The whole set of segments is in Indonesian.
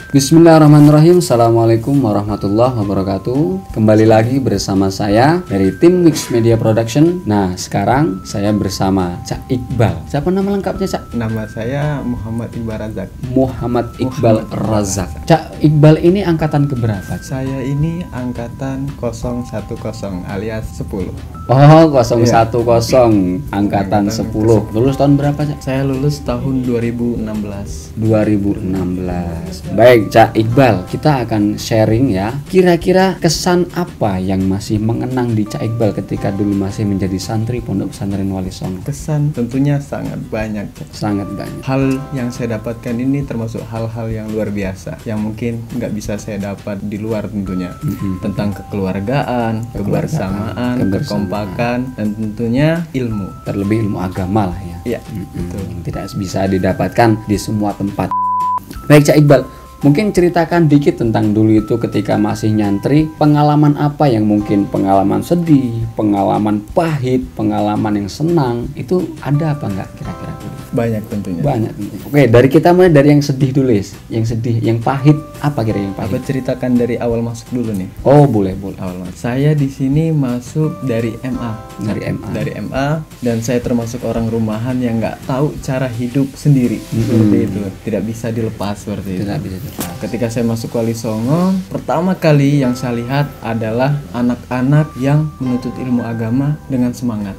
Bismillahirrahmanirrahim. Assalamualaikum warahmatullahi wabarakatuh. Kembali lagi bersama saya dari tim Mix Media Production. Nah, sekarang saya bersama Cak Iqbal. Siapa nama lengkapnya, Cak? Nama saya Muhammad Iqbal Razak. Muhammad Iqbal Razak. Cak Iqbal ini angkatan keberapa? Saya ini angkatan 010 alias 10. Oh, 010, angkatan 10. Lulus tahun berapa, Cak? Saya lulus tahun 2016. 2016. Baik, Cak Iqbal, kita akan sharing ya. Kira-kira kesan apa yang masih mengenang di Cak Iqbal ketika dulu masih menjadi santri Pondok Pesantren Wali Songo? Kesan tentunya sangat banyak. Sangat banyak. Hal yang saya dapatkan ini termasuk hal-hal yang luar biasa, yang mungkin nggak bisa saya dapat di luar tentunya. Tentang kekeluargaan, kebersamaan, kekompakan, dan tentunya ilmu. Terlebih ilmu agama lah ya. Iya, betul. Tidak bisa didapatkan di semua tempat. Baik, Cak Iqbal, mungkin ceritakan dikit tentang dulu itu ketika masih nyantri, pengalaman apa yang mungkin pengalaman sedih, pengalaman pahit, pengalaman yang senang, itu ada apa enggak kira-kira dulu? Banyak tentunya. Banyak. Oke, dari kita mulai dari yang sedih dulu, Is. Yang sedih, yang pahit, apa kira yang pahit? Apa ceritakan dari awal masuk dulu nih? Oh, boleh. Awal masuk. Saya di sini masuk dari MA. Dari MA, dan saya termasuk orang rumahan yang nggak tahu cara hidup sendiri. Seperti itu. Tidak bisa dilepas seperti itu. Tidak bisa dilepas. Ketika saya masuk Wali Songo, pertama kali yang saya lihat adalah anak-anak yang menuntut ilmu agama dengan semangat.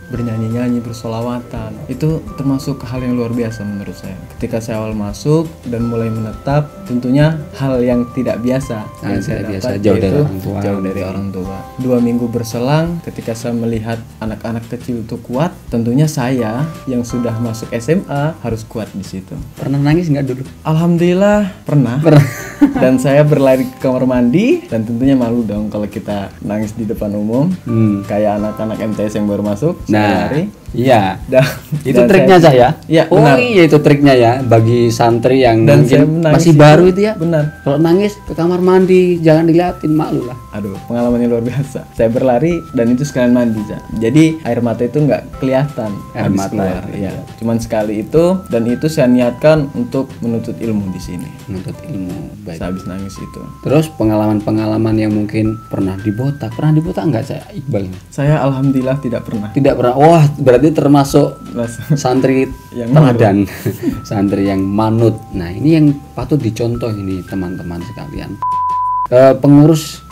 Bernyanyi-nyanyi, bersolawatan. Itu termasuk hal yang luar biasa menurut saya. Ketika saya awal masuk dan mulai menetap, tentunya hal yang tidak biasa yang saya dapat, jauh dari yaitu orang tua. Jauh dari orang tua. 2 minggu berselang, ketika saya melihat anak-anak kecil itu kuat, tentunya saya yang sudah masuk SMA harus kuat di situ. Pernah nangis nggak dulu? Alhamdulillah pernah. Dan saya berlari ke kamar mandi, dan tentunya malu dong kalau kita nangis di depan umum. Kayak anak-anak MTS yang baru masuk, saya lari. Iya. Itu Dan triknya saya. Iya, oh benar. iya, itu triknya ya bagi santri yang Dan saya mungkin menangis masih itu, baru itu ya. benar. Kalau nangis ke kamar mandi jangan diliatin, malu lah. Aduh, pengalamannya luar biasa. Saya berlari dan itu sekalian mandi, Cak. Jadi air mata itu nggak kelihatan Air habis mata, keluar. ya. Iya, cuman sekali itu, dan itu saya niatkan untuk menuntut ilmu di sini. Menuntut ilmu. Baik. Saya habis nangis itu. Terus pengalaman-pengalaman yang mungkin pernah dibotak nggak, Cak Iqbal? Saya alhamdulillah tidak pernah. Tidak pernah. Wah, berarti termasuk santri Yang teladan, santri yang manut. Nah, ini yang patut dicontoh ini teman-teman sekalian.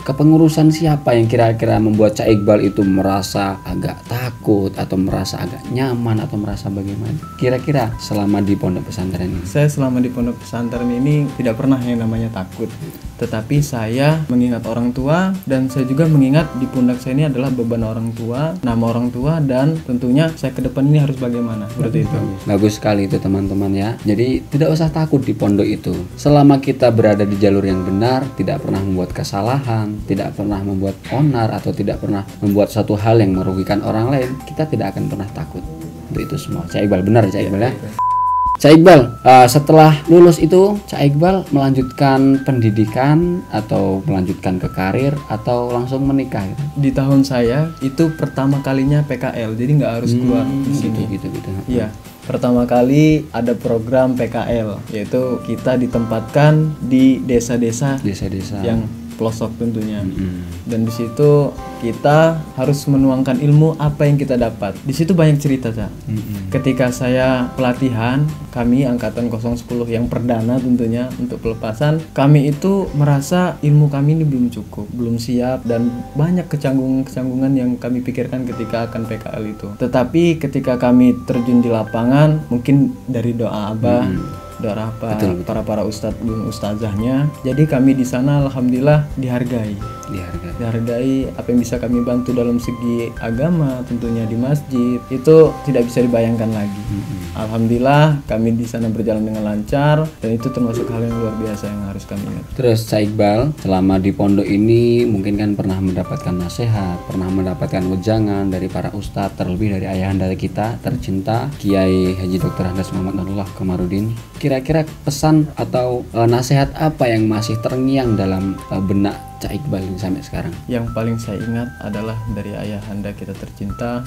Kepengurusan siapa yang kira-kira membuat Cak Iqbal itu merasa agak takut atau merasa agak nyaman atau merasa bagaimana? Kira-kira selama di pondok pesantren ini? Saya selama di pondok pesantren ini tidak pernah yang namanya takut. Tetapi saya mengingat orang tua, dan saya juga mengingat di pundak saya ini adalah beban orang tua, nama orang tua, dan tentunya saya ke depan ini harus bagaimana. Seperti itu. Bagus sekali itu teman-teman ya. Jadi tidak usah takut di pondok itu. Selama kita berada di jalur yang benar, tidak pernah membuat kesalahan, tidak pernah membuat onar, atau tidak pernah membuat satu hal yang merugikan orang lain, kita tidak akan pernah takut untuk itu semua. Cak Iqbal, benar Cak Iqbal ya? Cak Iqbal, setelah lulus itu Cak Iqbal melanjutkan pendidikan atau melanjutkan ke karir atau langsung menikah gitu? Di tahun saya itu pertama kalinya PKL, jadi nggak harus keluar di sini. Gitu. Iya. Pertama kali ada program PKL, yaitu kita ditempatkan di desa-desa yang pelosok tentunya. Dan di situ kita harus menuangkan ilmu apa yang kita dapat. Di situ banyak cerita, Cak. Ketika saya pelatihan, kami angkatan 010 yang perdana tentunya untuk pelepasan, kami itu merasa ilmu kami ini belum cukup, belum siap, dan banyak kecanggungan yang kami pikirkan ketika akan PKL itu. Tetapi ketika kami terjun di lapangan, mungkin dari doa Abah, doa para ustadz dan ustazahnya, jadi kami di sana alhamdulillah dihargai apa yang bisa kami bantu dalam segi agama, tentunya di masjid itu tidak bisa dibayangkan lagi. Alhamdulillah kami di sana berjalan dengan lancar, dan itu termasuk hal yang luar biasa yang harus kami ingat. Terus Cak Iqbal selama di pondok ini mungkin kan pernah mendapatkan nasihat, pernah mendapatkan wejangan dari para ustadz, terlebih dari ayahanda kita tercinta Kiai Haji Dr. Andes Muhammad Nurullah Komarudin. Kira-kira pesan atau nasihat apa yang masih terngiang dalam benak Cak Iqbal ini sampai sekarang? Yang paling saya ingat adalah dari ayahanda kita tercinta,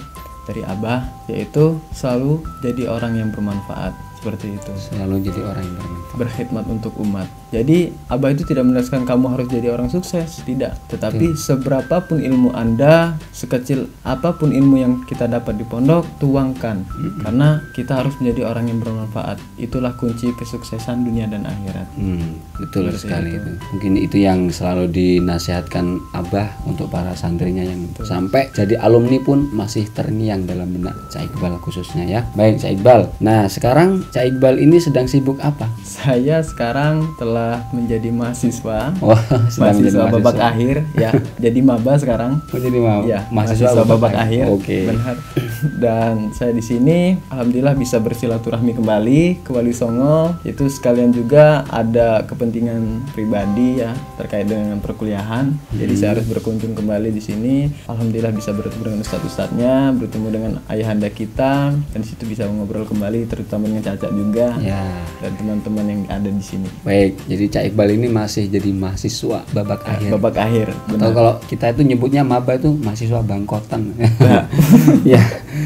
dari Abah, yaitu selalu jadi orang yang bermanfaat. seperti itu. Selalu jadi orang yang bermanfaat. Berkhidmat untuk umat. Jadi Abah itu tidak menjelaskan kamu harus jadi orang sukses, tidak. Tetapi seberapapun ilmu Anda, sekecil apapun ilmu yang kita dapat di pondok, tuangkan. Karena kita harus menjadi orang yang bermanfaat. Itulah kunci kesuksesan dunia dan akhirat. Betul sekali itu. Mungkin itu yang selalu dinasihatkan Abah untuk para santrinya yang sampai jadi alumni pun masih terngiang dalam benak Cak Iqbal khususnya ya. Baik Cak Iqbal. Nah sekarang Cak Iqbal ini sedang sibuk apa? Saya sekarang telah menjadi mahasiswa. Mahasiswa babak akhir ya. Jadi maba sekarang. Jadi ya, mahasiswa babak akhir. Oke. Benar. Dan saya di sini alhamdulillah bisa bersilaturahmi kembali ke Wali Songo. Itu sekalian juga ada kepentingan pribadi ya terkait dengan perkuliahan. Jadi saya harus berkunjung kembali di sini. Alhamdulillah bisa bertemu dengan ustadz-ustadznya, bertemu dengan ayahanda kita, dan di situ bisa mengobrol kembali, terutama dengan Caca juga dan teman-teman yang ada di sini. Baik, jadi Cak Iqbal ini masih jadi mahasiswa babak akhir. Babak akhir. Atau kalau kita itu nyebutnya maba itu mahasiswa bangkotan. Ya,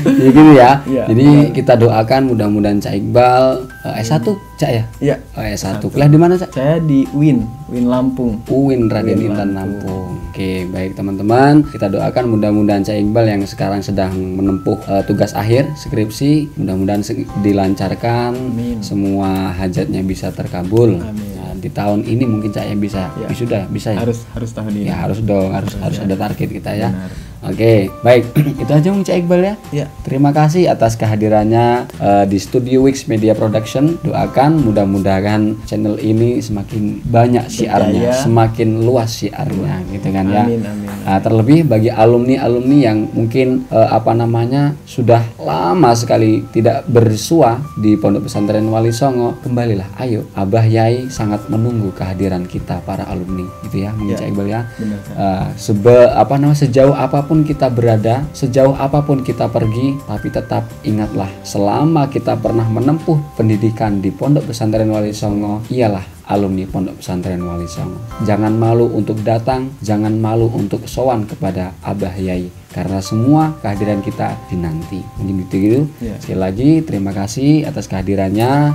jadi gitu ya. Jadi kita doakan mudah-mudahan Cak Iqbal S1 Cak ya? Iya. S1. Kuliah di mana Cak? Saya di UIN Lampung. UIN Raden Intan Lampung. Oke, baik teman-teman. Kita doakan mudah-mudahan Cak Iqbal yang sekarang sedang menempuh tugas akhir skripsi, mudah-mudahan dilancarkan. Amin. Semua hajatnya bisa terkabul. Amin. Nah, di tahun ini mungkin Cak ya bisa wisuda, bisa ya? Harus tahun ini. Ya harus dong, harus ada target kita ya. Benar. Oke, baik. Itu aja Bung Cak Iqbal ya. Ya. Terima kasih atas kehadirannya di Studio Wix Media Production. Doakan mudah-mudahan channel ini semakin banyak syiarnya, semakin luas syiarnya gitu kan ya. Amin, amin. Nah, terlebih bagi alumni-alumni yang mungkin sudah lama sekali tidak bersua di Pondok Pesantren Wali Songo, kembalilah. Ayo, Abah Yai sangat menunggu kehadiran kita para alumni gitu ya, Bung Cak Iqbal ya. Sejauh apapun kita berada, sejauh apapun kita pergi, tapi tetap ingatlah, selama kita pernah menempuh pendidikan di Pondok Pesantren Wali Songo, ialah alumni Pondok Pesantren Wali Songo. Jangan malu untuk datang, jangan malu untuk sowan kepada Abah Yai, karena semua kehadiran kita dinanti. Mungkin gitu. Sekali lagi terima kasih atas kehadirannya,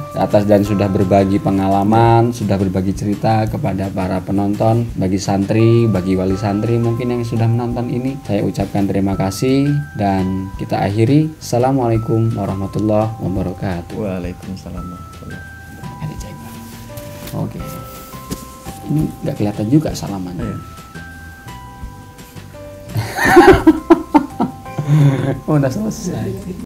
dan sudah berbagi pengalaman, sudah berbagi cerita kepada para penonton, bagi santri, bagi wali santri mungkin yang sudah menonton ini. Saya ucapkan terima kasih dan kita akhiri. Assalamualaikum warahmatullahi wabarakatuh. Waalaikumsalam warahmatullahi wabarakatuh. Oke. Ini nggak kelihatan juga salamannya. Udah selesai.